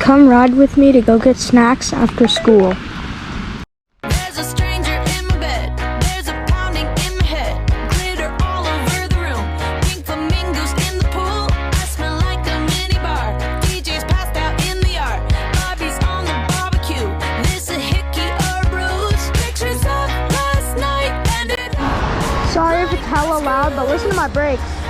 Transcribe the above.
Come ride with me to go get snacks after school. There's a stranger in my bed. There's a pounding in my head. Glitter all over the room. Pink flamingos in the pool. I smell like a mini bar. DJ's passed out in the yard. Bobby's on the barbecue. This a hickey or bruise. Pictures of last night and it. Sorry if it's hella loud, but listen to my brakes.